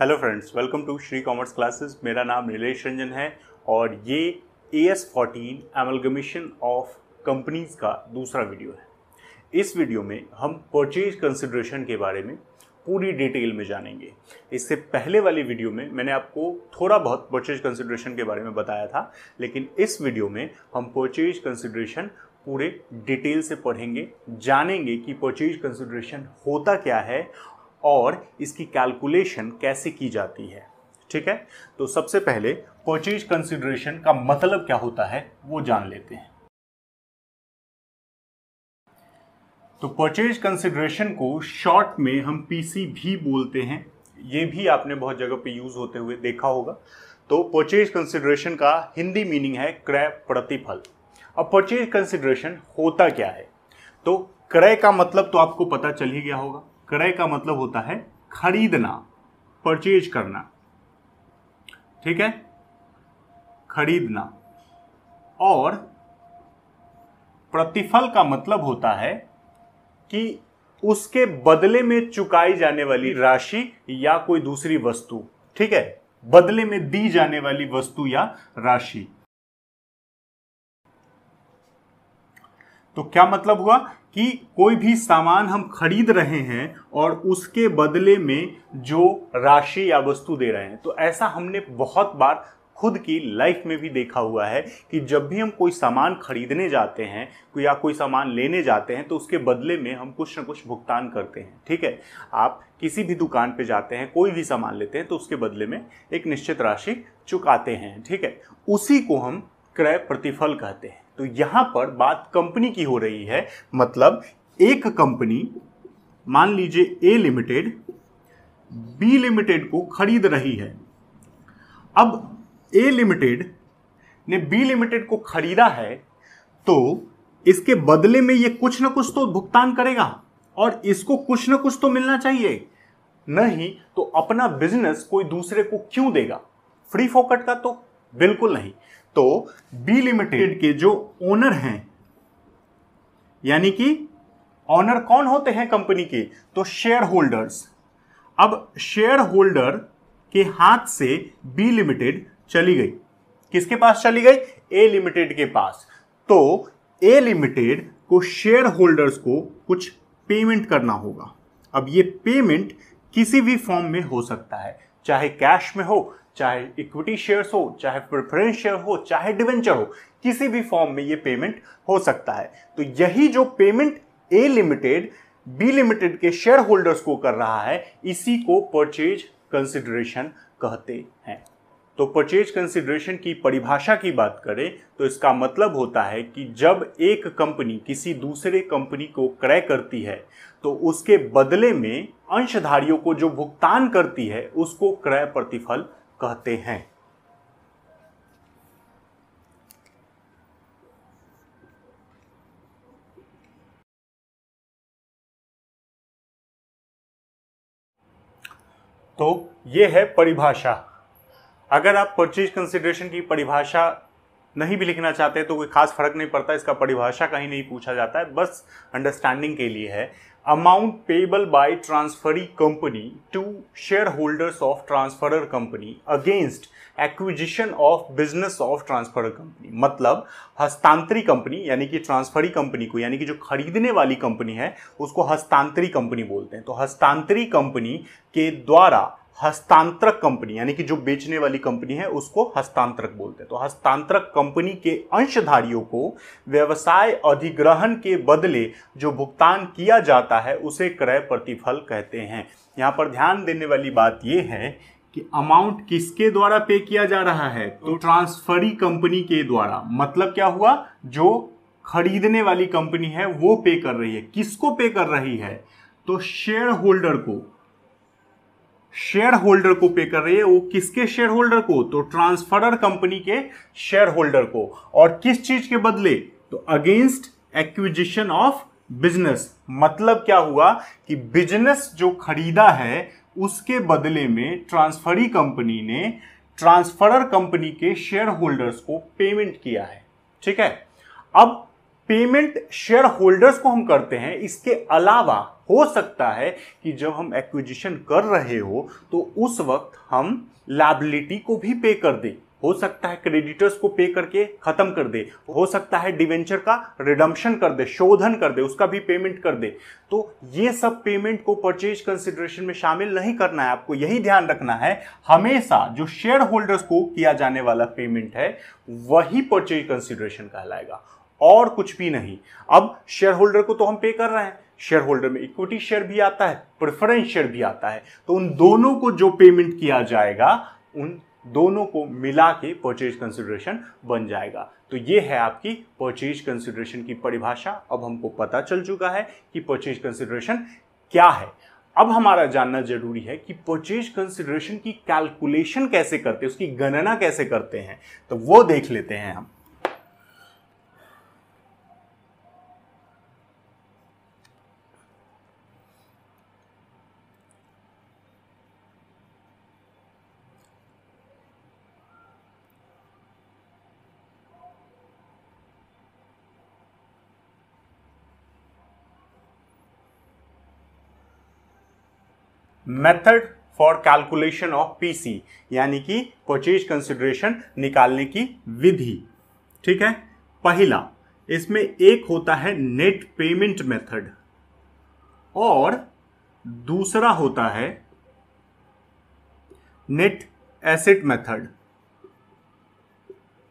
Hello friends, welcome to Shri commerce classes. मेरा नाम नीलेश रंजन है और ये AS14 एमलगमेशन ऑफ कंपनीज का दूसरा वीडियो है। इस वीडियो में हम परचेज कंसिडरेशन के बारे में पूरी डिटेल में जानेंगे। इससे पहले वाली वीडियो में मैंने आपको थोड़ा बहुत परचेज कंसिडरेशन के बारे में बताया था, लेकिन इस वीडियो में हम परचेज कंसिडरेशन पूरे डिटेल से पढ़ेंगे, जानेंगे कि परचेज कंसिडरेशन होता क्या है और इसकी कैलकुलेशन कैसे की जाती है। ठीक है, तो सबसे पहले परचेज कंसिडरेशन का मतलब क्या होता है वो जान लेते हैं। तो परचेज कंसिडरेशन को शॉर्ट में हम PC भी बोलते हैं। ये भी आपने बहुत जगह पे यूज होते हुए देखा होगा। तो परचेज कंसिडरेशन का हिंदी मीनिंग है क्रय प्रतिफल। अब परचेज कंसिडरेशन होता क्या है? तो क्रय का मतलब तो आपको पता चल ही गया होगा। क्रय का मतलब होता है खरीदना, परचेज करना। ठीक है, खरीदना। और प्रतिफल का मतलब होता है कि उसके बदले में चुकाई जाने वाली राशि या कोई दूसरी वस्तु। ठीक है, बदले में दी जाने वाली वस्तु या राशि। तो क्या मतलब हुआ कि कोई भी सामान हम खरीद रहे हैं और उसके बदले में जो राशि या वस्तु दे रहे हैं। तो ऐसा हमने बहुत बार खुद की लाइफ में भी देखा हुआ है कि जब भी हम कोई सामान खरीदने जाते हैं या कोई सामान लेने जाते हैं तो उसके बदले में हम कुछ ना कुछ भुगतान करते हैं। ठीक है, आप किसी भी दुकान पे जाते हैं, कोई भी सामान लेते हैं तो उसके बदले में एक निश्चित राशि चुकाते हैं। ठीक है, उसी को हम क्रय प्रतिफल कहते हैं। तो यहां पर बात कंपनी की हो रही है। मतलब एक कंपनी, मान लीजिए A लिमिटेड B लिमिटेड को खरीद रही है। अब A लिमिटेड ने B लिमिटेड को खरीदा है तो इसके बदले में ये कुछ ना कुछ तो भुगतान करेगा और इसको कुछ ना कुछ तो मिलना चाहिए। नहीं तो अपना बिजनेस कोई दूसरे को क्यों देगा? फ्री फोकट का तो बिल्कुल नहीं। तो B लिमिटेड के जो ओनर हैं, यानी कि ओनर कौन होते हैं कंपनी के? तो शेयर होल्डर्स। अब शेयर होल्डर के हाथ से B लिमिटेड चली गई। किसके पास चली गई? A लिमिटेड के पास। तो A लिमिटेड को शेयर होल्डर्स को कुछ पेमेंट करना होगा। अब ये पेमेंट किसी भी फॉर्म में हो सकता है, चाहे कैश में हो, चाहे इक्विटी शेयर्स हो, चाहे प्रेफरेंस शेयर हो, चाहे डिवेंचर हो, किसी भी फॉर्म में ये पेमेंट हो सकता है। तो यही जो payment A limited B limited के शेयर होल्डर्स को कर रहा है, इसी को परचेज कंसिडरेशन कहते हैं। तो परचेज कंसिडरेशन की परिभाषा की बात करें तो इसका मतलब होता है कि जब एक कंपनी किसी दूसरे कंपनी को क्रय करती है तो उसके बदले में अंशधारियों को जो भुगतान करती है उसको क्रय प्रतिफल कहते हैं। तो ये है परिभाषा। अगर आप परचेज कंसिडरेशन की परिभाषा नहीं भी लिखना चाहते तो कोई खास फर्क नहीं पड़ता, इसका परिभाषा कहीं नहीं पूछा जाता है, बस अंडरस्टैंडिंग के लिए है। Amount payable by transferee company to shareholders of transferor company against acquisition of business of transferor company. मतलब हस्तांतरी कंपनी यानी कि ट्रांसफरी कंपनी को, यानी कि जो खरीदने वाली कंपनी है उसको हस्तांतरी कंपनी बोलते हैं। तो हस्तांतरी कंपनी के द्वारा हस्तांतरक कंपनी यानी कि जो बेचने वाली कंपनी है उसको हस्तांतरक बोलते हैं। तो हस्तांतरक कंपनी के अंशधारियों को व्यवसाय अधिग्रहण के बदले जो भुगतान किया जाता है उसे क्रय प्रतिफल कहते हैं। यहां पर ध्यान देने वाली बात यह है कि अमाउंट किसके द्वारा पे किया जा रहा है? तो ट्रांसफरी कंपनी के द्वारा। मतलब क्या हुआ? जो खरीदने वाली कंपनी है वो पे कर रही है। किसको पे कर रही है? तो शेयर होल्डर को। शेयर होल्डर को पे कर रही है। वो किसके शेयर होल्डर को? तो ट्रांसफरर कंपनी के शेयर होल्डर को। और किस चीज के बदले? तो अगेंस्ट एक्विजिशन ऑफ बिजनेस। मतलब क्या हुआ कि बिजनेस जो खरीदा है उसके बदले में ट्रांसफरी कंपनी ने ट्रांसफरर कंपनी के शेयर होल्डर्स को पेमेंट किया है। ठीक है, अब पेमेंट शेयर होल्डर्स को हम करते हैं, इसके अलावा हो सकता है कि जब हम एक्विजिशन कर रहे हो तो उस वक्त हम लायबिलिटी को भी पे कर दे। हो सकता है क्रेडिटर्स को पे करके खत्म कर दे, हो सकता है डिवेंचर का रिडम्पशन कर दे, शोधन कर दे, उसका भी पेमेंट कर दे। तो ये सब पेमेंट को परचेज कंसिडरेशन में शामिल नहीं करना है, आपको यही ध्यान रखना है। हमेशा जो शेयर होल्डर्स को किया जाने वाला पेमेंट है वही परचेज कंसिडरेशन कहलाएगा, और कुछ भी नहीं। अब शेयर होल्डर को तो हम पे कर रहे हैं, शेयर होल्डर में इक्विटी शेयर भी आता है, प्रेफरेंस शेयर भी आता है, तो उन दोनों को जो पेमेंट किया जाएगा उन दोनों को मिला के परचेज कंसिडरेशन बन जाएगा। तो ये है आपकी परचेज कंसिडरेशन की परिभाषा। अब हमको पता चल चुका है कि परचेज कंसिडरेशन क्या है। अब हमारा जानना जरूरी है कि परचेज कंसिडरेशन की कैलकुलेशन कैसे करते हैं, उसकी गणना कैसे करते हैं, तो वो देख लेते हैं हम। Method for calculation of PC, यानी कि परचेज कंसिडरेशन निकालने की विधि। ठीक है, पहला इसमें एक होता है नेट पेमेंट मेथड और दूसरा होता है नेट एसेट मेथड।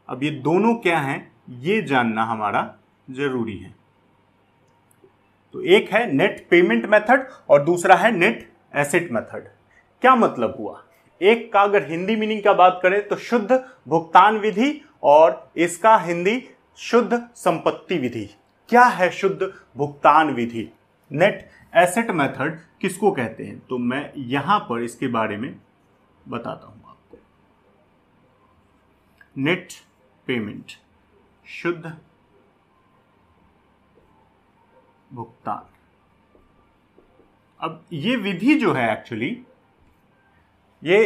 अब ये दोनों क्या हैं ये जानना हमारा जरूरी है। तो एक है नेट पेमेंट मेथड और दूसरा है नेट एसेट मेथड। क्या मतलब हुआ? एक का अगर हिंदी मीनिंग का बात करें तो शुद्ध भुगतान विधि, और इसका हिंदी शुद्ध संपत्ति विधि। क्या है शुद्ध भुगतान विधि? नेट एसेट मेथड किसको कहते हैं, तो मैं यहां पर इसके बारे में बताता हूं आपको। नेट पेमेंट शुद्ध भुगतान। अब ये विधि जो है एक्चुअली ये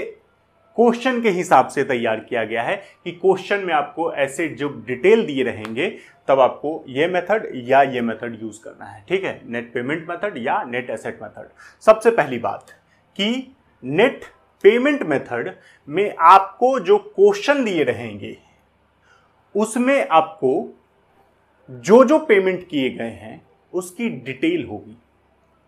क्वेश्चन के हिसाब से तैयार किया गया है कि क्वेश्चन में आपको ऐसे जो डिटेल दिए रहेंगे तब आपको ये मेथड या ये मेथड यूज करना है। ठीक है, नेट पेमेंट मेथड या नेट एसेट मेथड। सबसे पहली बात कि नेट पेमेंट मेथड में आपको जो क्वेश्चन दिए रहेंगे उसमें आपको जो जो पेमेंट किए गए हैं उसकी डिटेल होगी।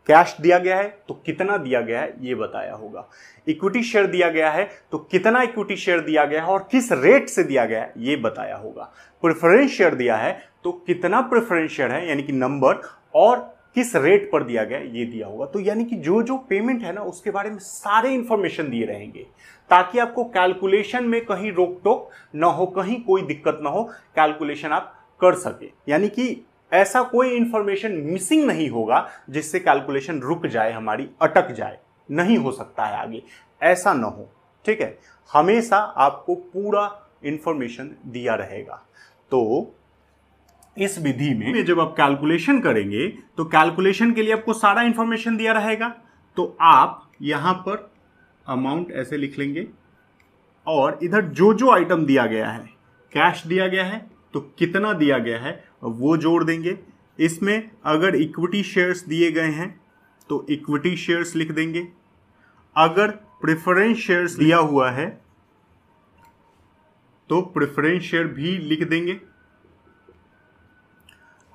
कैश दिया गया है तो कितना दिया गया है ये बताया होगा, इक्विटी शेयर दिया गया है तो कितना इक्विटी शेयर दिया गया है और किस रेट से दिया गया है ये बताया होगा, प्रेफरेंस शेयर दिया है तो कितना प्रेफरेंस शेयर है यानी कि नंबर और किस रेट पर दिया गया है ये दिया होगा। तो यानी कि जो जो पेमेंट है ना उसके बारे में सारे इंफॉर्मेशन दिए रहेंगे ताकि आपको कैलकुलेशन में कहीं रोक टोक ना हो, कहीं कोई दिक्कत ना हो, कैलकुलेशन आप कर सके। यानी कि ऐसा कोई इंफॉर्मेशन मिसिंग नहीं होगा जिससे कैलकुलेशन रुक जाए, हमारी अटक जाए, नहीं हो सकता है आगे, ऐसा ना हो। ठीक है, हमेशा आपको पूरा इंफॉर्मेशन दिया रहेगा। तो इस विधि में जब आप कैलकुलेशन करेंगे तो कैलकुलेशन के लिए आपको सारा इंफॉर्मेशन दिया रहेगा। तो आप यहां पर अमाउंट ऐसे लिख लेंगे और इधर जो जो आइटम दिया गया है, कैश दिया गया है तो कितना दिया गया है वो जोड़ देंगे। इसमें अगर इक्विटी शेयर्स दिए गए हैं तो इक्विटी शेयर्स लिख देंगे, अगर प्रेफरेंस शेयर्स दिया हुआ है तो प्रेफरेंस शेयर भी लिख देंगे,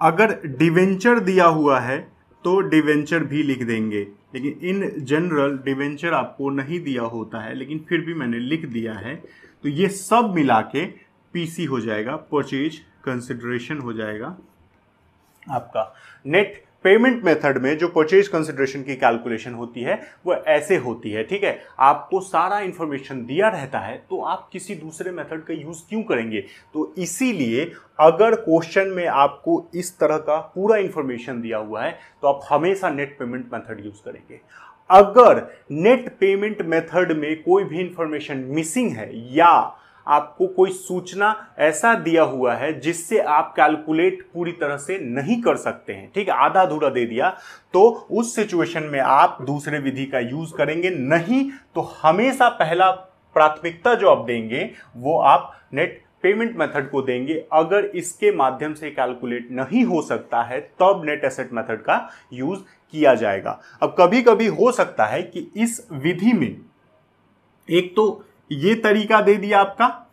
अगर डिवेंचर दिया हुआ है तो डिवेंचर भी लिख देंगे। लेकिन इन जनरल डिवेंचर आपको नहीं दिया होता है, लेकिन फिर भी मैंने लिख दिया है। तो ये सब मिला के पीसी हो जाएगा, परचेज कंसिडरेशन हो जाएगा आपका। नेट पेमेंट मेथड में जो परचेज कंसिडरेशन की कैलकुलेशन होती है वो ऐसे होती है। ठीक है, आपको सारा इंफॉर्मेशन दिया रहता है तो आप किसी दूसरे मेथड का यूज क्यों करेंगे। तो इसीलिए अगर क्वेश्चन में आपको इस तरह का पूरा इंफॉर्मेशन दिया हुआ है तो आप हमेशा नेट पेमेंट मेथड यूज करेंगे। अगर नेट पेमेंट मेथड में कोई भी इंफॉर्मेशन मिसिंग है या आपको कोई सूचना ऐसा दिया हुआ है जिससे आप कैलकुलेट पूरी तरह से नहीं कर सकते हैं, ठीक है, आधा अधूरा दे दिया, तो उस सिचुएशन में आप दूसरे विधि का यूज करेंगे। नहीं तो हमेशा पहला प्राथमिकता जो आप देंगे वो आप नेट पेमेंट मेथड को देंगे। अगर इसके माध्यम से कैलकुलेट नहीं हो सकता है तब नेट एसेट मेथड का यूज किया जाएगा। अब कभी कभी हो सकता है कि इस विधि में एक तो ये तरीका दे दिया आपका,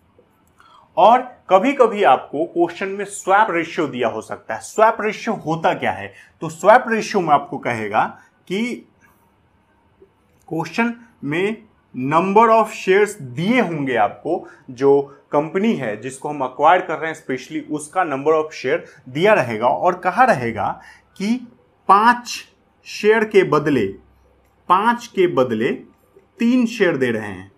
और कभी कभी आपको क्वेश्चन में स्वैप रेशियो दिया हो सकता है। स्वैप रेशियो होता क्या है? तो स्वैप रेशियो में आपको कहेगा कि क्वेश्चन में नंबर ऑफ शेयर्स दिए होंगे आपको, जो कंपनी है जिसको हम अक्वायर कर रहे हैं स्पेशली, उसका नंबर ऑफ शेयर दिया रहेगा और कहा रहेगा कि 5 शेयर के बदले 3 शेयर दे रहे हैं।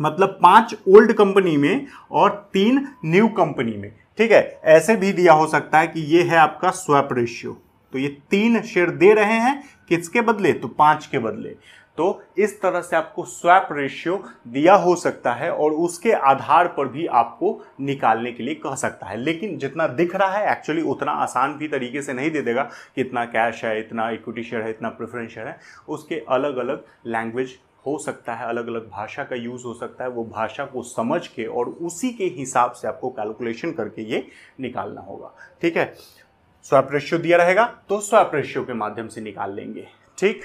मतलब 5 ओल्ड कंपनी में और 3 न्यू कंपनी में। ठीक है, ऐसे भी दिया हो सकता है कि ये है आपका स्वैप रेशियो, तो ये 3 शेयर दे रहे हैं किसके बदले? तो 5 के बदले। तो इस तरह से आपको स्वैप रेशियो दिया हो सकता है और उसके आधार पर भी आपको निकालने के लिए कह सकता है। लेकिन जितना दिख रहा है एक्चुअली उतना आसान भी तरीके से नहीं दे देगा कि इतना कैश है, इतना इक्विटी शेयर है, इतना प्रेफरेंस शेयर है। उसके अलग अलग लैंग्वेज हो सकता है, अलग अलग भाषा का यूज हो सकता है। वो भाषा को समझ के और उसी के हिसाब से आपको कैलकुलेशन करके ये निकालना होगा। ठीक है, स्वैप रेशियो दिया रहेगा तो स्वैप रेशियो के माध्यम से निकाल लेंगे। ठीक,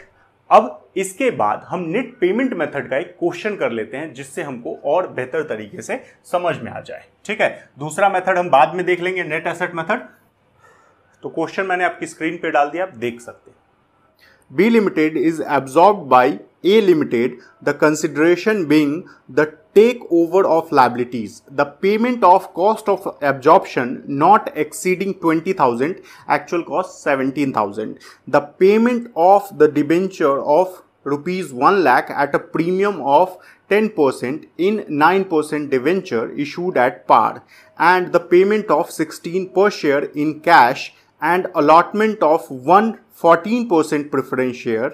अब इसके बाद हम नेट पेमेंट मेथड का एक क्वेश्चन कर लेते हैं जिससे हमको और बेहतर तरीके से समझ में आ जाए। ठीक है, दूसरा मेथड हम बाद में देख लेंगे, नेट एसेट मेथड। तो क्वेश्चन मैंने आपकी स्क्रीन पे डाल दिया, आप देख सकते हैं। B Limited is absorbed by A Limited, the consideration being the takeover of liabilities, the payment of cost of absorption not exceeding 20,000, actual cost 17,000, the payment of the debenture of rupees 1 lakh at a premium of 10% in 9% debenture issued at par, and the payment of 16 per share in cash and allotment of 14% preference share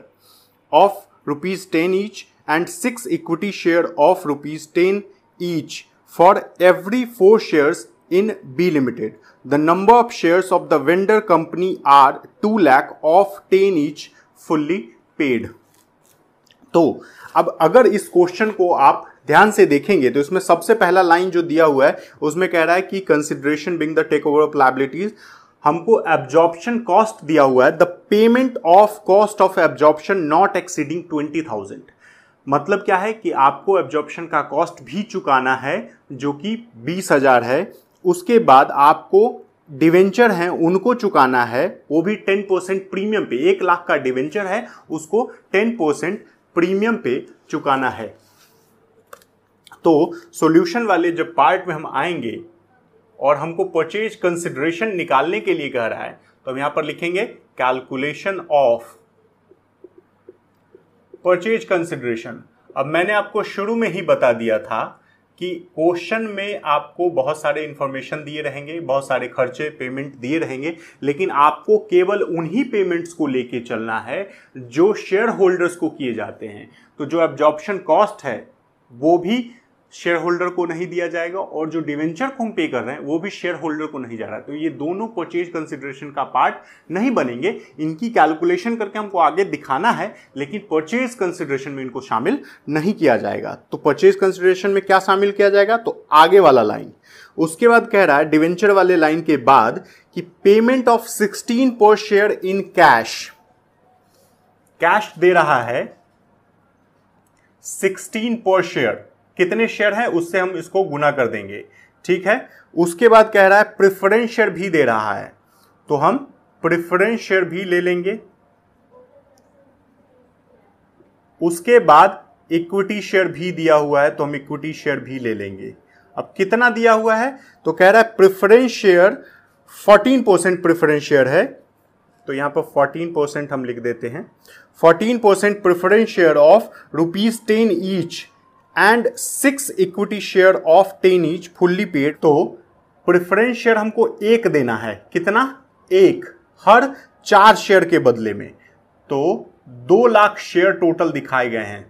of rupees 10 each and 6 equity share of rupees 10 each for every 4 shares in B Limited. The number of shares of the vendor company are 2 lakh of 10 each fully paid. तो अब अगर इस question को आप ध्यान से देखेंगे तो इसमें सबसे पहला लाइन जो दिया हुआ है उसमें कह रहा है कि consideration being the takeover of liabilities, हमको एब्जॉर्प्शन कॉस्ट दिया हुआ है, the payment of cost of absorption not exceeding 20,000। मतलब क्या है कि आपको एब्जॉर्प्शन का कॉस्ट भी चुकाना है जो कि 20,000 है। उसके बाद आपको डिवेंचर हैं उनको चुकाना है, वो भी 10% प्रीमियम पे। 1 लाख का डिवेंचर है, उसको 10% प्रीमियम पे चुकाना है। तो सॉल्यूशन वाले जब पार्ट में हम आएंगे और हमको परचेज कंसिडरेशन निकालने के लिए कह रहा है तो हम यहां पर लिखेंगे कैलकुलेशन ऑफ परचेज कंसिडरेशन। अब मैंने आपको शुरू में ही बता दिया था कि क्वेश्चन में आपको बहुत सारे इंफॉर्मेशन दिए रहेंगे, बहुत सारे खर्चे पेमेंट दिए रहेंगे, लेकिन आपको केवल उन्हीं पेमेंट्स को लेके चलना है जो शेयर होल्डर्स को किए जाते हैं। तो जो एब्जॉर्प्शन कॉस्ट है वो भी शेयर होल्डर को नहीं दिया जाएगा और जो डिवेंचर को हम पे कर रहे हैं वो भी शेयर होल्डर को नहीं जा रहा है। तो ये दोनों परचेज कंसिडरेशन का पार्ट नहीं बनेंगे। इनकी कैलकुलेशन करके हमको आगे दिखाना है, लेकिन परचेज कंसिडरेशन में इनको शामिल नहीं किया जाएगा। तो परचेज कंसिडरेशन में क्या शामिल किया जाएगा? तो आगे वाला लाइन। उसके बाद कह रहा है डिवेंचर वाले लाइन के बाद कि पेमेंट ऑफ 16 पर शेयर इन कैश। कैश दे रहा है 16 पर शेयर, कितने शेयर है उससे हम इसको गुना कर देंगे। ठीक है, उसके बाद कह रहा है प्रेफरेंस शेयर भी दे रहा है, तो हम प्रेफरेंस शेयर भी ले लेंगे। उसके बाद इक्विटी शेयर भी दिया हुआ है तो हम इक्विटी शेयर भी ले लेंगे। अब कितना दिया हुआ है? तो कह रहा है प्रेफरेंस शेयर 14% प्रेफरेंस शेयर है, तो यहां पर 14% हम लिख देते हैं। 14% preference share of rupees 10 each and 6 equity share of 10 each fully paid. तो प्रेफरेंस शेयर हमको 1 देना है, कितना? 1 हर 4 शेयर के बदले में। तो 2 लाख शेयर टोटल दिखाए गए हैं।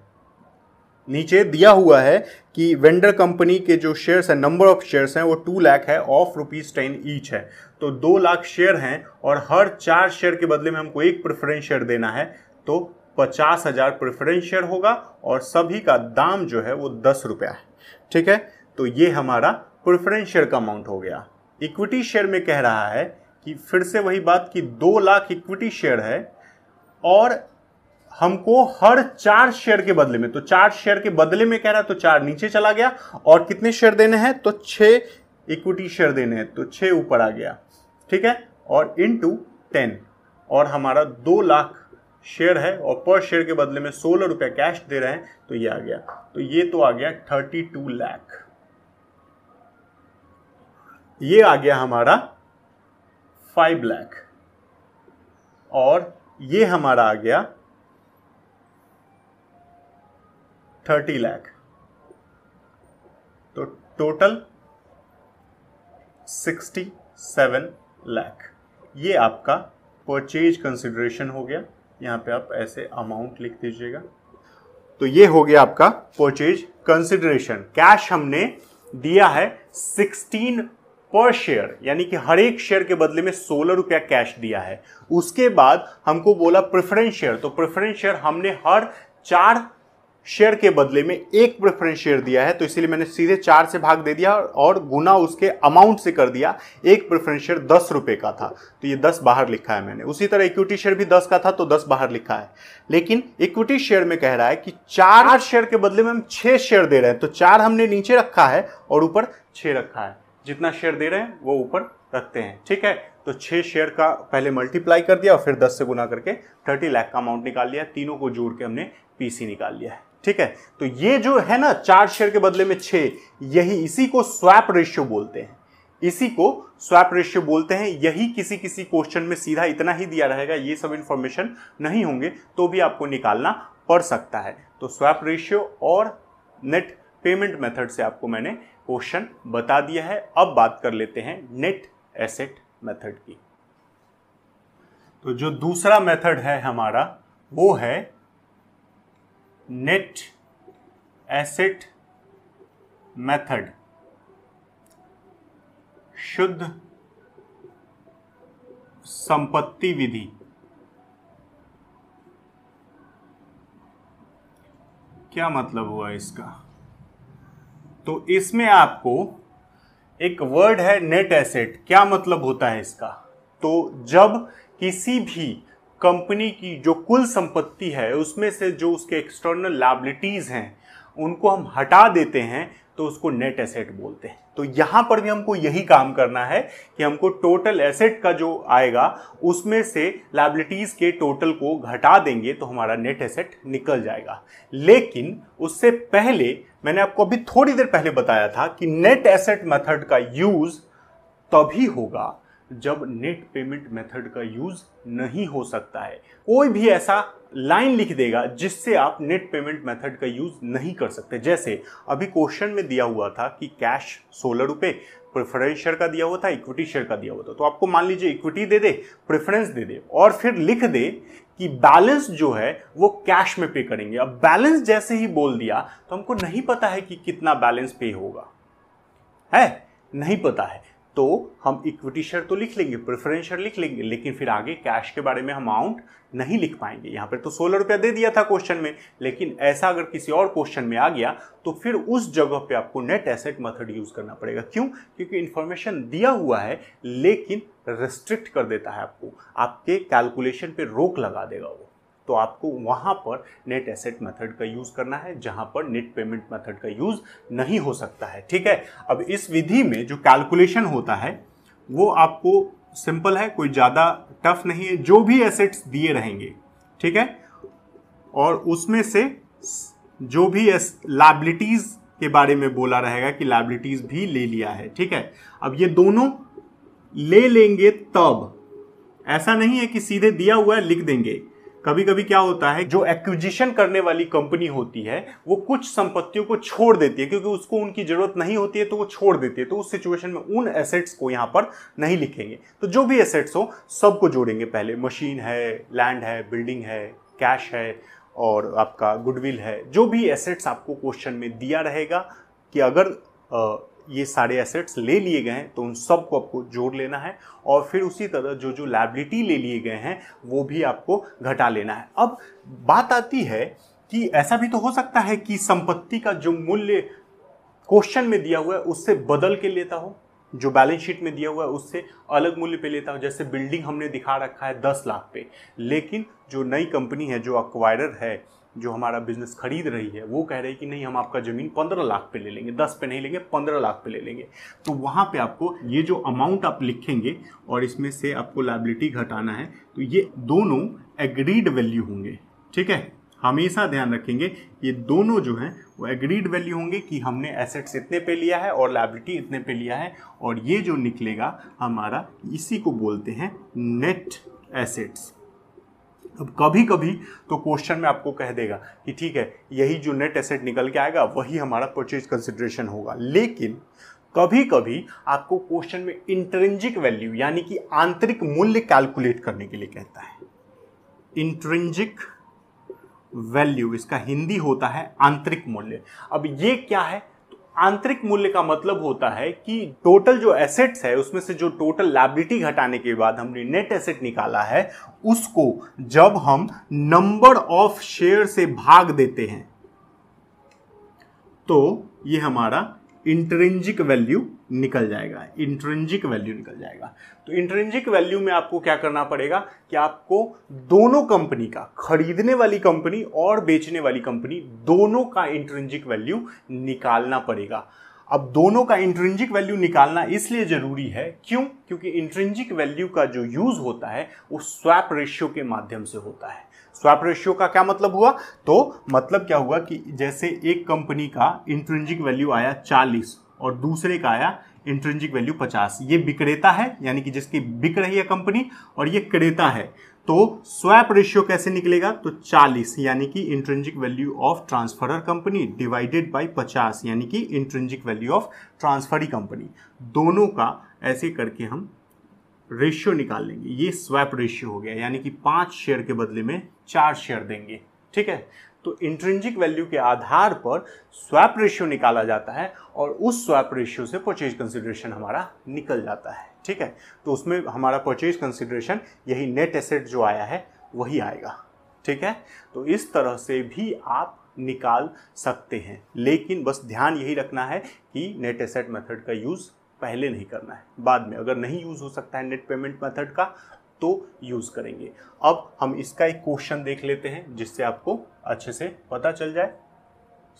नीचे दिया हुआ है कि वेंडर कंपनी के जो शेयर्स है, नंबर ऑफ शेयर्स हैं वो 2 लाख है ऑफ रुपीज 10 ईच है। तो 2 लाख शेयर हैं और हर 4 शेयर के बदले में हमको 1 प्रेफरेंस शेयर देना है, तो 50,000 प्रेफरेंस शेयर होगा और सभी का दाम जो है वो 10 रुपया है। ठीक है, तो ये हमारा प्रेफरेंस शेयर का अमाउंट हो गया। इक्विटी शेयर में कह रहा है कि फिर से वही बात कि 2 लाख इक्विटी शेयर है और हमको हर 4 शेयर के बदले में, तो 4 शेयर के बदले में कह रहा है तो 4 नीचे चला गया और कितने शेयर देने हैं, तो 6 इक्विटी शेयर देने हैं, तो 6 ऊपर आ गया, ठीक है, और इनटू 10 और हमारा 2 लाख शेयर है और पर शेयर के बदले में 16 रुपया कैश दे रहे हैं, तो ये आ गया, तो ये तो आ गया 32 लाख। ये आ गया हमारा 5 लाख और ये हमारा आ गया 30 लाख, तो टोटल 67 लाख। ये आपका परचेज कंसिडरेशन हो गया। यहां पे आप ऐसे अमाउंट लिख दीजिएगा। तो ये हो गया आपका परचेज कंसिडरेशन। कैश हमने दिया है 16 पर शेयर, यानी कि हर एक शेयर के बदले में 16 रुपया कैश दिया है। उसके बाद हमको बोला प्रेफरेंस शेयर, तो प्रेफरेंस शेयर हमने हर 4 शेयर के बदले में 1 प्रेफरेंस शेयर दिया है, तो इसीलिए मैंने सीधे 4 से भाग दे दिया और गुना उसके अमाउंट से कर दिया। 1 प्रेफरेंस शेयर 10 रुपए का था, तो ये 10 बाहर लिखा है मैंने। उसी तरह इक्विटी शेयर भी 10 का था, तो 10 बाहर लिखा है। लेकिन इक्विटी शेयर में कह रहा है कि 4 शेयर के बदले में हम 6 शेयर दे रहे हैं, तो 4 हमने नीचे रखा है और ऊपर 6 रखा है। जितना शेयर दे रहे हैं वो ऊपर रखते हैं, ठीक है। तो 6 शेयर का पहले मल्टीप्लाई कर दिया और फिर 10 से गुना करके 30 लाख का अमाउंट निकाल लिया। तीनों को जोड़ के हमने पीसी निकाल लिया है, ठीक है। तो ये जो है ना 4 शेयर के बदले में 6, इसी को स्वैप रेशियो बोलते हैं। इसी को स्वैप रेशियो बोलते हैं। यही किसी किसी क्वेश्चन में सीधा इतना ही दिया रहेगा, ये सब इंफॉर्मेशन नहीं होंगे तो भी आपको निकालना पड़ सकता है। तो स्वैप रेशियो और नेट पेमेंट मेथड से आपको मैंने क्वेश्चन बता दिया है। अब बात कर लेते हैं नेट एसेट मेथड की। तो जो दूसरा मेथड है हमारा वो है नेट एसेट मेथड, शुद्ध संपत्ति विधि। क्या मतलब हुआ इसका? तो इसमें आपको एक वर्ड है नेट एसेट। क्या मतलब होता है इसका? तो जब किसी भी कंपनी की जो कुल संपत्ति है उसमें से जो उसके एक्सटर्नल लायबिलिटीज हैं उनको हम हटा देते हैं तो उसको नेट एसेट बोलते हैं। तो यहां पर भी हमको यही काम करना है कि हमको टोटल एसेट का जो आएगा उसमें से लायबिलिटीज के टोटल को घटा देंगे तो हमारा नेट एसेट निकल जाएगा। लेकिन उससे पहले मैंने आपको अभी थोड़ी देर पहले बताया था कि नेट एसेट मेथड का यूज तभी होगा जब नेट पेमेंट मेथड का यूज नहीं हो सकता है। कोई भी ऐसा लाइन लिख देगा जिससे आप नेट पेमेंट मेथड का यूज नहीं कर सकते। जैसे अभी क्वेश्चन में दिया हुआ था कि कैश 16 रुपए, प्रेफरेंस शेयर का दिया हुआ था, इक्विटी शेयर का दिया हुआ था। तो आपको मान लीजिए इक्विटी दे दे, प्रेफरेंस दे दे और फिर लिख दे कि बैलेंस जो है वो कैश में पे करेंगे। अब बैलेंस जैसे ही बोल दिया तो हमको नहीं पता है कि कितना बैलेंस पे होगा, है नहीं पता है। तो हम इक्विटी शेयर तो लिख लेंगे, प्रेफरेंस शेयर लिख लेंगे, लेकिन फिर आगे कैश के बारे में हम अमाउंट नहीं लिख पाएंगे। यहां पर तो 16 रुपया दे दिया था क्वेश्चन में, लेकिन ऐसा अगर किसी और क्वेश्चन में आ गया तो फिर उस जगह पे आपको नेट एसेट मेथड यूज करना पड़ेगा। क्यों? क्योंकि इंफॉर्मेशन दिया हुआ है लेकिन रेस्ट्रिक्ट कर देता है आपको, आपके कैलकुलेशन पे रोक लगा देगा वो। तो आपको वहां पर नेट एसेट मेथड का यूज करना है जहां पर नेट पेमेंट मेथड का यूज नहीं हो सकता है, ठीक है। अब इस विधि में जो कैलकुलेशन होता है वो आपको सिंपल है, कोई ज्यादा टफ नहीं है। जो भी एसेट्स दिए रहेंगे, ठीक है, और उसमें से जो भी लायबिलिटीज के बारे में बोला रहेगा कि लायबिलिटीज भी ले लिया है, ठीक है। अब ये दोनों ले लेंगे तब, ऐसा नहीं है कि सीधे दिया हुआ है लिख देंगे। कभी कभी क्या होता है, जो एक्विजिशन करने वाली कंपनी होती है वो कुछ संपत्तियों को छोड़ देती है क्योंकि उसको उनकी जरूरत नहीं होती है तो वो छोड़ देती है। तो उस सिचुएशन में उन एसेट्स को यहां पर नहीं लिखेंगे। तो जो भी एसेट्स हो सबको जोड़ेंगे पहले। मशीन है, लैंड है, बिल्डिंग है, कैश है और आपका गुडविल है। जो भी एसेट्स आपको क्वेश्चन में दिया रहेगा कि अगर ये सारे एसेट्स ले लिए गए हैं तो उन सब को आपको जोड़ लेना है और फिर उसी तरह जो जो लायबिलिटी ले लिए गए हैं वो भी आपको घटा लेना है। अब बात आती है कि ऐसा भी तो हो सकता है कि संपत्ति का जो मूल्य क्वेश्चन में दिया हुआ है उससे बदल के लेता हूं, जो बैलेंस शीट में दिया हुआ है उससे अलग मूल्य पे लेता हूं। जैसे बिल्डिंग हमने दिखा रखा है 10 लाख पे, लेकिन जो नई कंपनी है, जो अक्वायरर है, जो हमारा बिजनेस खरीद रही है, वो कह रही है कि नहीं हम आपका ज़मीन 15 लाख पे ले लेंगे, 10 पे नहीं लेंगे, 15 लाख पे ले लेंगे। तो वहाँ पे आपको ये जो अमाउंट आप लिखेंगे और इसमें से आपको लायबिलिटी घटाना है, तो ये दोनों एग्रीड वैल्यू होंगे। ठीक है, हमेशा ध्यान रखेंगे ये दोनों जो हैं वो एग्रीड वैल्यू होंगे कि हमने एसेट्स इतने पे लिया है और लायबिलिटी इतने पे लिया है, और ये जो निकलेगा हमारा, इसी को बोलते हैं नेट एसेट्स। अब कभी कभी तो क्वेश्चन में आपको कह देगा कि ठीक है यही जो नेट एसेट निकल के आएगा वही हमारा परचेज कंसिडरेशन होगा, लेकिन कभी कभी आपको क्वेश्चन में इंट्रिंसिक वैल्यू यानी कि आंतरिक मूल्य कैलकुलेट करने के लिए कहता है। इंट्रिंसिक वैल्यू, इसका हिंदी होता है आंतरिक मूल्य। अब ये क्या है? आंतरिक मूल्य का मतलब होता है कि टोटल जो एसेट्स है उसमें से जो टोटल लायबिलिटी घटाने के बाद हमने नेट एसेट निकाला है, उसको जब हम नंबर ऑफ शेयर से भाग देते हैं तो ये हमारा इंट्रिंसिक वैल्यू निकल जाएगा। इंट्रिंसिक वैल्यू निकल जाएगा। तो इंट्रिंसिक वैल्यू में आपको क्या करना पड़ेगा कि आपको दोनों कंपनी का, खरीदने वाली कंपनी और बेचने वाली कंपनी, दोनों का इंट्रिंसिक वैल्यू निकालना पड़ेगा। अब दोनों का इंट्रिंसिक वैल्यू निकालना इसलिए जरूरी है, क्यों? क्योंकि इंट्रिंसिक वैल्यू का जो यूज होता है वो स्वैप रेशियो के माध्यम से होता है। स्वैप रेशियो का क्या मतलब हुआ? तो मतलब क्या हुआ कि जैसे एक कंपनी का इंट्रिंसिक वैल्यू आया 40 और दूसरे का आया इंट्रिंसिक वैल्यू 50। ये विक्रेता है यानी कि जिसकी बिक रही है कंपनी, और ये क्रेता है। तो स्वैप रेशियो कैसे निकलेगा? तो 40 यानी कि intrinsic value of transferor company divided by 50 यानी कि intrinsic value of transferee company. दोनों का ऐसे करके हम रेशियो निकाल लेंगे। ये स्वैप रेशियो हो गया, यानी कि 5 शेयर के बदले में 4 शेयर देंगे। ठीक है, तो इंट्रिंसिक वैल्यू के आधार पर स्वैप रेशियो निकाला जाता है और उस स्वैप रेशियो से परचेज कंसिडरेशन हमारा निकल जाता है। ठीक है, तो उसमें हमारा परचेज कंसिडरेशन यही नेट एसेट जो आया है वही आएगा। ठीक है, तो इस तरह से भी आप निकाल सकते हैं, लेकिन बस ध्यान यही रखना है कि नेट एसेट मेथड का यूज पहले नहीं करना है, बाद में अगर नहीं यूज हो सकता है नेट पेमेंट मेथड का तो यूज करेंगे। अब हम इसका एक क्वेश्चन देख लेते हैं जिससे आपको अच्छे से पता चल जाए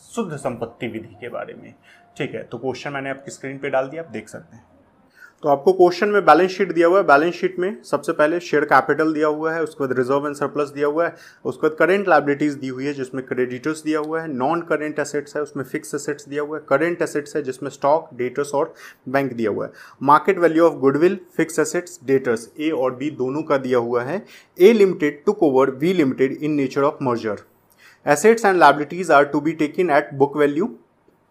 शुद्ध संपत्ति विधि के बारे में। ठीक है, तो क्वेश्चन मैंने आपकी स्क्रीन पे डाल दिया, आप देख सकते हैं। तो आपको क्वेश्चन में बैलेंस शीट दिया हुआ है। बैलेंस शीट में सबसे पहले शेयर कैपिटल दिया हुआ है, उसके बाद रिजर्व एंड सरप्लस दिया हुआ है, उसके बाद करेंट लायबिलिटीज दी हुई है जिसमें क्रेडिटर्स दिया हुआ है, नॉन करेंट एसेट्स है उसमें फिक्स एसेट्स दिया हुआ है, करेंट एसेट्स है जिसमें स्टॉक, डेटर्स और बैंक दिया हुआ है, market value of goodwill, fix assets, debtors A और बी दोनों का दिया हुआ है। A limited took over V limited in nature of merger. Assets and liabilities are to be taken at book value.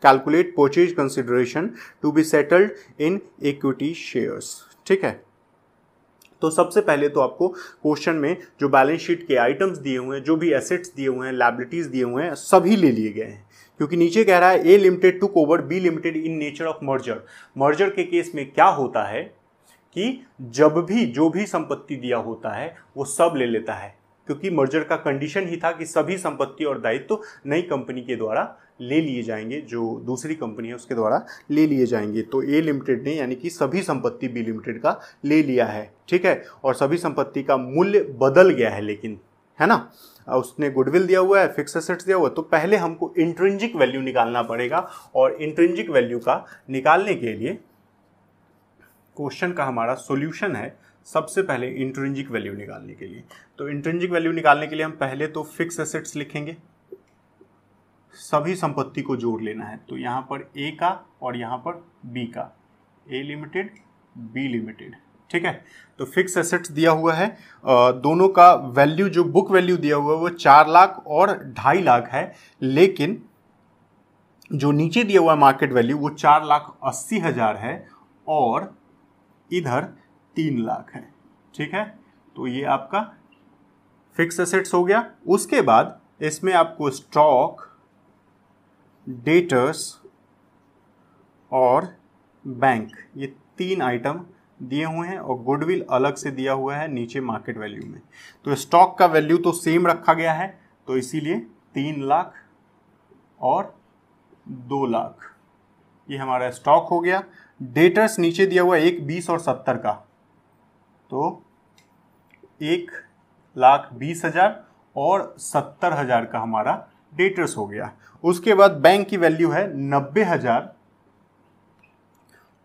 Calculate purchase consideration to be settled in equity shares. ठीक है, तो सबसे पहले तो आपको क्वेश्चन में जो बैलेंस शीट के आइटम्स दिए हुए हैं, जो भी एसेट्स दिए हुए हैं, लायबिलिटीज दिए हुए हैं, सभी ले लिए गए हैं, क्योंकि नीचे कह रहा है A limited took over B limited in nature of merger. Merger के केस में क्या होता है कि जब भी जो भी संपत्ति दिया होता है वो सब ले लेता है, क्योंकि मर्जर का कंडीशन ही था कि सभी संपत्ति और दायित्व नई कंपनी के द्वारा ले लिए जाएंगे, जो दूसरी कंपनी है उसके द्वारा ले लिए जाएंगे। तो ए लिमिटेड ने यानी कि सभी संपत्ति बी लिमिटेड का ले लिया है। ठीक है, और सभी संपत्ति का मूल्य बदल गया है, लेकिन है ना, उसने गुडविल दिया हुआ है, फिक्स एसेट्स दिया हुआ है। तो पहले हमको इंट्रिंसिक वैल्यू निकालना पड़ेगा, और इंट्रिंसिक वैल्यू का निकालने के लिए क्वेश्चन का हमारा सॉल्यूशन है सबसे पहले इंट्रिंसिक वैल्यू निकालने के लिए। तो इंट्रिंसिक वैल्यू निकालने के लिए हम पहले तो फिक्स एसेट्स लिखेंगे, सभी संपत्ति को जोड़ लेना है। तो यहाँ पर ए का और यहाँ पर बी का, ए लिमिटेड बी लिमिटेड। ठीक है, तो फिक्स एसेट्स दिया हुआ है, दोनों का वैल्यू जो बुक वैल्यू दिया हुआ है वो 4 लाख और 2.5 लाख है, लेकिन जो नीचे दिया हुआ है मार्केट वैल्यू वो 4,80,000 है और इधर 3 लाख है। ठीक है, तो ये आपका फिक्स एसेट्स हो गया। उसके बाद इसमें आपको स्टॉक, डेटर्स और बैंक, ये 3 आइटम दिए हुए हैं, और गुडविल अलग से दिया हुआ है नीचे मार्केट वैल्यू में। तो स्टॉक का वैल्यू तो सेम रखा गया है, तो इसीलिए 3 लाख और 2 लाख। ये हमारा स्टॉक हो गया। डेटर्स नीचे दिया हुआ 1, 20 और 70 का, तो 1,20,000 और 70,000 का हमारा डेटर्स हो गया। उसके बाद बैंक की वैल्यू है 90,000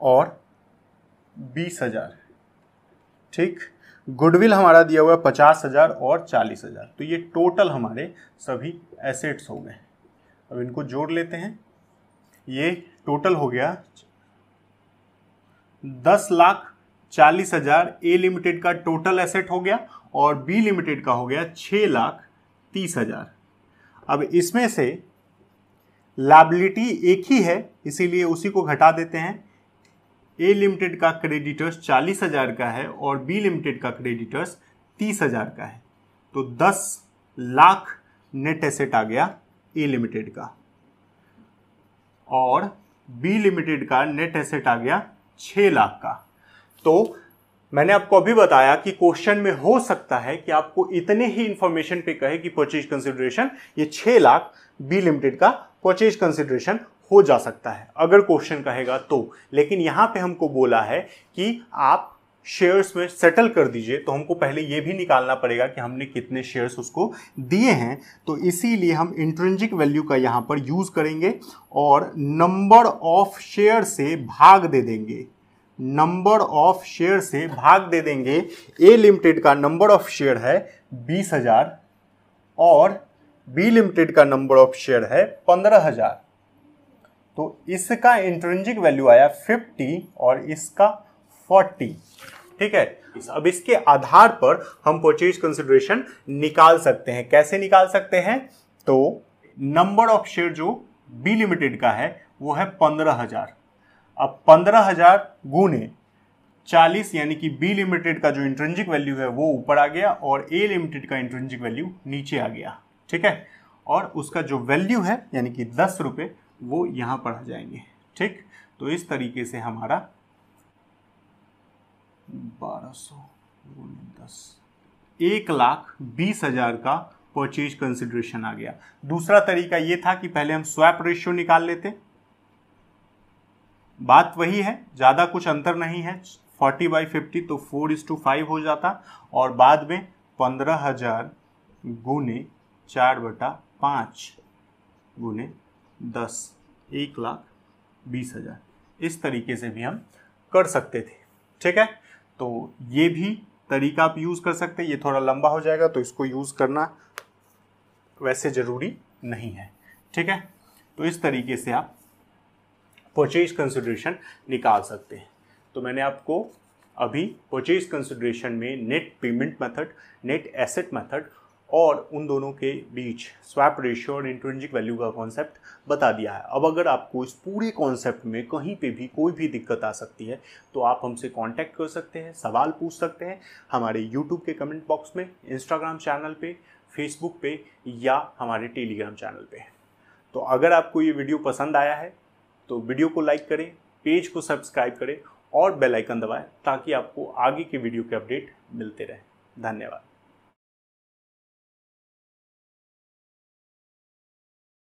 और 20,000। ठीक, गुडविल हमारा दिया हुआ है 50,000 और 40,000। तो ये टोटल हमारे सभी एसेट्स हो गए। अब इनको जोड़ लेते हैं। ये टोटल हो गया 10,40,000 ए लिमिटेड का टोटल एसेट हो गया और बी लिमिटेड का हो गया 6,30,000। अब इसमें से लायबिलिटी एक ही है, इसीलिए उसी को घटा देते हैं। ए लिमिटेड का क्रेडिटर्स 40,000 का है और बी लिमिटेड का क्रेडिटर्स 30,000 का है, तो 10 लाख नेट एसेट आ गया ए लिमिटेड का और बी लिमिटेड का नेट एसेट आ गया 6 लाख का। तो मैंने आपको अभी बताया कि क्वेश्चन में हो सकता है कि आपको इतने ही इंफॉर्मेशन पे कहे कि परचेज कंसिडरेशन ये 6 लाख बी लिमिटेड का परचेज कंसिडरेशन हो जा सकता है, अगर क्वेश्चन कहेगा तो। लेकिन यहां पे हमको बोला है कि आप शेयर्स में सेटल कर दीजिए, तो हमको पहले ये भी निकालना पड़ेगा कि हमने कितने शेयर्स उसको दिए हैं। तो इसीलिए हम इंट्रिंसिक वैल्यू का यहां पर यूज करेंगे और नंबर ऑफ शेयर से भाग दे देंगे। नंबर ऑफ शेयर से भाग दे देंगे। ए लिमिटेड का नंबर ऑफ शेयर है 20,000 और बी लिमिटेड का नंबर ऑफ शेयर है 15,000। तो इसका इंट्रिंसिक वैल्यू आया 50 और इसका 40। ठीक है, अब इसके आधार पर हम परचेज कंसिडरेशन निकाल सकते हैं। कैसे निकाल सकते हैं? तो नंबर ऑफ शेयर जो बी लिमिटेड का है वो है 15,000। अब 15,000 गुने 40, यानी कि बी लिमिटेड का जो इंट्रिंसिक वैल्यू है वो ऊपर आ गया और ए लिमिटेड का इंट्रिंसिक वैल्यू नीचे आ गया। ठीक है, और उसका जो वैल्यू है यानी कि 10 रुपये वो यहां पर आ जाएंगे। ठीक, तो इस तरीके से हमारा 1200 गुने 10 1,20,000 का परचेज कंसिडरेशन आ गया। दूसरा तरीका ये था कि पहले हम स्वैप रेशियो निकाल लेते। बात वही है, ज्यादा कुछ अंतर नहीं है। 40/50 तो 4:5 हो जाता और बाद में 15,000 गुने 4/5 गुने 10 1,20,000। इस तरीके से भी हम कर सकते थे। ठीक है, तो ये भी तरीका आप यूज कर सकते हैं। ये थोड़ा लंबा हो जाएगा तो इसको यूज करना वैसे जरूरी नहीं है। ठीक है, तो इस तरीके से आप परचेज कंसिडरेशन निकाल सकते हैं। तो मैंने आपको अभी परचेज कंसिडरेशन में net payment method, net asset method और उन दोनों के बीच स्वैप रेशियो और इंट्रिंसिक वैल्यू का कॉन्सेप्ट बता दिया है। अब अगर आपको इस पूरे कॉन्सेप्ट में कहीं पे भी कोई भी दिक्कत आ सकती है तो आप हमसे कांटेक्ट कर सकते हैं, सवाल पूछ सकते हैं हमारे यूट्यूब के कमेंट बॉक्स में, इंस्टाग्राम चैनल पे, फेसबुक पे या हमारे टेलीग्राम चैनल पे। तो अगर आपको ये वीडियो पसंद आया है तो वीडियो को लाइक करें, पेज को सब्सक्राइब करें और बेल आइकन दबाएं ताकि आपको आगे के वीडियो के अपडेट मिलते रहें। धन्यवाद।